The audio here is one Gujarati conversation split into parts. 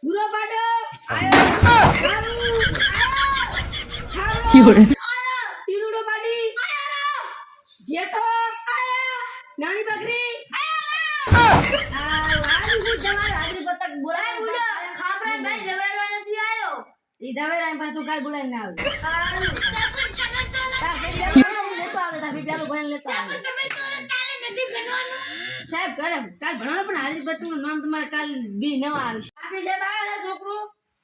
ગુરો પાડો આયો ખારો Fiore. તીરુડો પાડી આયો જેઠો આયો નાની બકરી આયો વાડી જમાર હાજરી પતક બોલાય બુડો ખાપરા ભાઈ જવેરવા નથી આયો ઈ દવેરા પાસે તું કાઈ બોલાઈ ના આવે સાહેબ કરે કાલ ભણવાનું પણ હાજરી પત્રનું નામ તમારે કાલ બી નવા આવશે આપી સાહેબ આવે છોકરો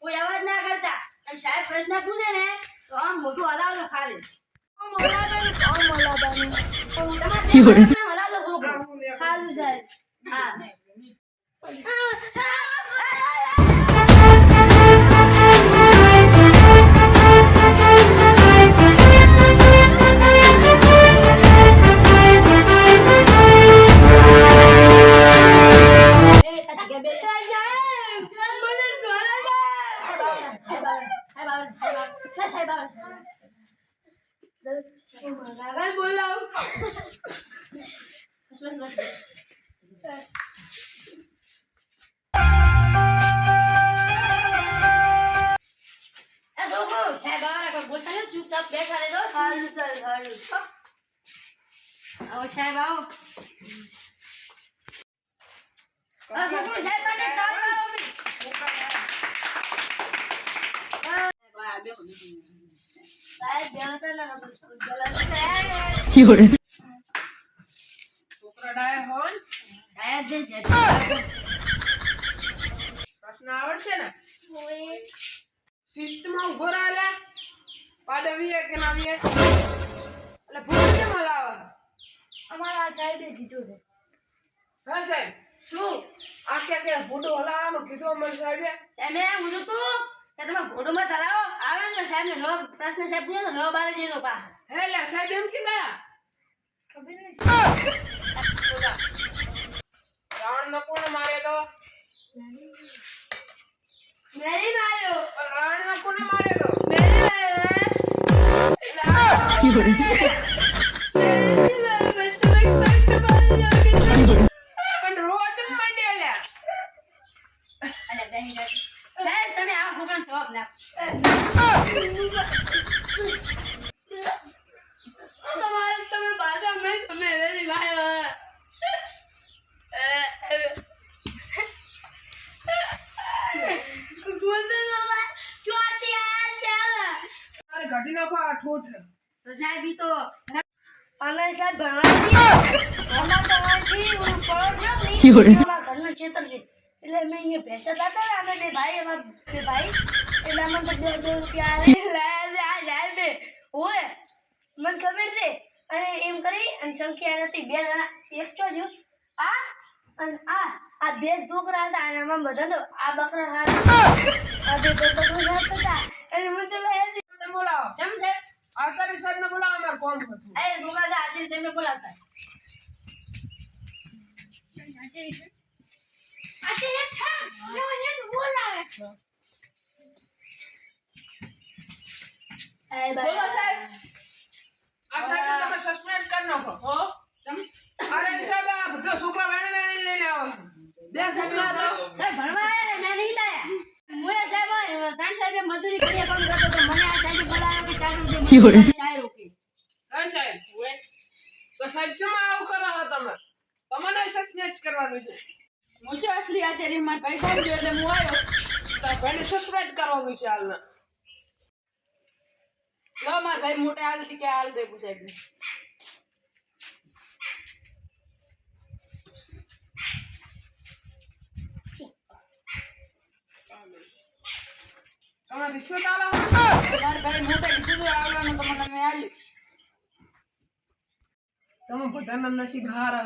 કોઈ અવાજ ના કરતા અને સાહેબ પ્રશ્ન પૂછે ને તો આમ મોટું હલાવજો ખાલી Fiore. હલાવજો છોકરો ખાલું સાહેબ હા ચૂપચાપ બેઠા રહેજો સારું સાહેબ આવો છોકરો સાહેબ માટે તાળ મારો બી સાહેબ બેહતા ના Fiore. છોકરા ડાયર હોન આયા જ છે પ્રશ્ન આવડશે ને શિસ્તમાં ઉભો રહેલા પાડવીએ કે ના વીએ એટલે ભૂલ કેમ હલાવે અમારા સાહેબે કીધું છે હા સાહેબ શું આ કે ફોટો હલાવવાનું કીધું અમારે સાહેબે એમે હું તું કે તમે ફોટોમાં ચલાવો આવે ને સાહેબ ને જવાબ પ્રશ્ન સાહેબ પૂછે તો જવાબ આલે દેજો પા હે લે સાહેબ એમ કીધા ખબર નહીં રાવણ ને કોણ મારે તો નહીં માર્યો રાવણ ને કોને મારે તો નહીં માર્યો Fiore. પણ રોજ મંડે લે અલે બેહી ગઈ સાહેબ તમે આ ભૂગણ જવાબ ના તમારે તમે બાધા મેં તમે વેરી ભાઈ અરે ઘટી નાખો આ ઠોઠ તો સાહેબ ઈ તો અમે સાહેબ ભણવાથી હું પડો Fiore. અમારા ઘરનું ક્ષેત્ર છે એટલે મેં અહીંયા ભેંસો લાતા ને અમે ને ભાઈ અમાર બે ભાઈ એટલે અમને તો 2 રૂપિયા આવે આ જાય બે ઓય મને ખબર છે અને એમ કરી અને સંખ્યા નથી 2 જણા એક છો જો આ અને આ 2 છોકરા હતા અને આમાં બધા તો આ બકરા હતા આ બે બકરા હતા એટલે મને તો લાયા ને બોલાવો જમ છે આચાર્ય સાહેબ ને બોલાવો અમારે કોમ હતું એ છોકરા આજે સેમને બોલાવતા બોલો સાહેબ આ સાહેબ તમે સસ્પેન્ડ કરી નાખો હો અરે સાહેબ આ બધા છોકરા વેણે લઈને આવો બે છોકરા તો સાહેબ ભણવા આયા ને મેં નહીં લાયા મુએ સાહેબ તાન સાહેબે મજૂરી કરી કામ કરતો તો મને આ સાહેબે બોલાવ્યો કે 4 રૂપિયા Fiore. શાયર ઓકે હા સાહેબ તો સાહેબ કેમ આવું કરો છો તમે તમને સસ્પેન્ડ કરવાનું છે મુજે અસલી આચાર્ય માં પૈસા જો એટલે હું આવ્યો તો ભાઈને સસ્પેન્ડ કરવાનું છે હાલના લો માર ભાઈ મોટે હાલ થી કે હાલ દે સાહેબ ને તમે રિશ્વત આલો માર ભાઈ મોટે કીધું આવવાનું તો મને મેં આલ્યું તમે બધાના નસીબ હાર હ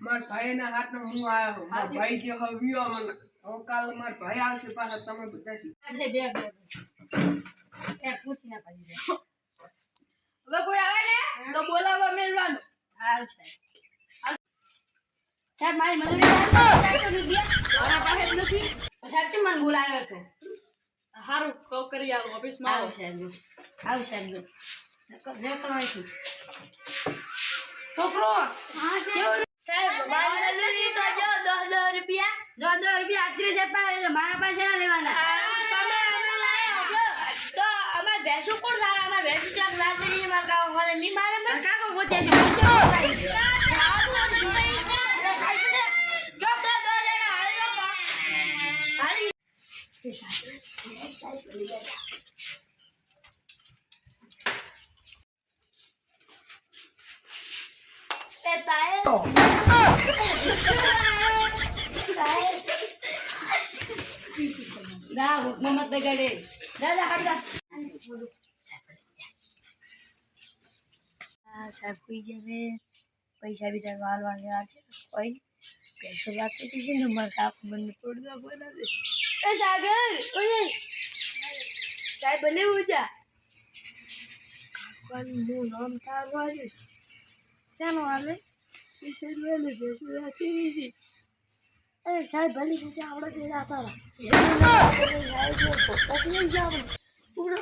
માર ભાઈના હાથનો હું આયો હું માર ભાઈ કે હવ્યો મને હવે કાલ માર ભાઈ આવશે પાછા તમે બધા સી આજે બે સાહેબ પૂછી ના પાડી દે હવે કોઈ આવે ને તો બોલાવવા મેલવાનું હારું સાહેબ સાહેબ મારી મજૂરી ચાલતો રૂપિયા મારા પાસે જ નથી સાહેબ કેમ મને બોલાવ્યો હતો હારું કહો કરી આવો ઓફિસમાં આવો સાહેબ જે પણ છોકરો હા કેવું સાહેબ મારે નથી તો જો 10 રૂપિયા 10 રૂપિયા આત્રી છે પાસે મારા પાસે ના લેવાના તમે અમે લાયા હો તો અમાર ભેંસુ કોણ સારા અમાર ભેંસુ ચાક રાત્રી માર કાવ હોલે ની મારે મને કાકો પોતે છે પોતે ના મમ્મત બગાડે દાદા હાડતા સાહેબ કોઈ જને પૈસા બીજા વાળવા ગયા છે કોઈ પૈસો વાત કરી છે ને મારા કાકુ મને તોડવા બોલા દે એ સાગર ઓય સાહેબ ભલે ઉજા કાકુ હું નામ તારવા દઈશ શેનો હાલે ઈશ્વર વેલે બેસું રાખી છે એ સાહેબ ભલે ઉજા આવડે છે જાતા સાહેબ નો પોતા નહીં જાવ પૂરો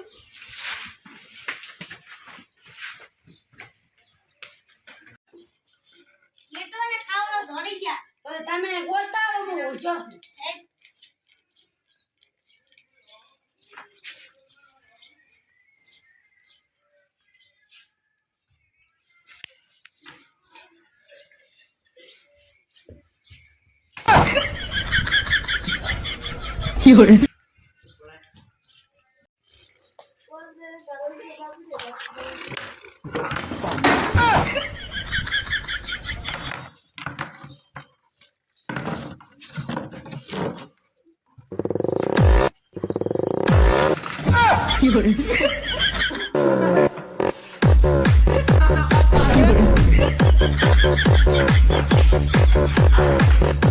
લેટોને ખાવરો ધોડી ગયા હવે તમે બોલતા રહો હું ઓછો Fiore. Fiore. Fiore.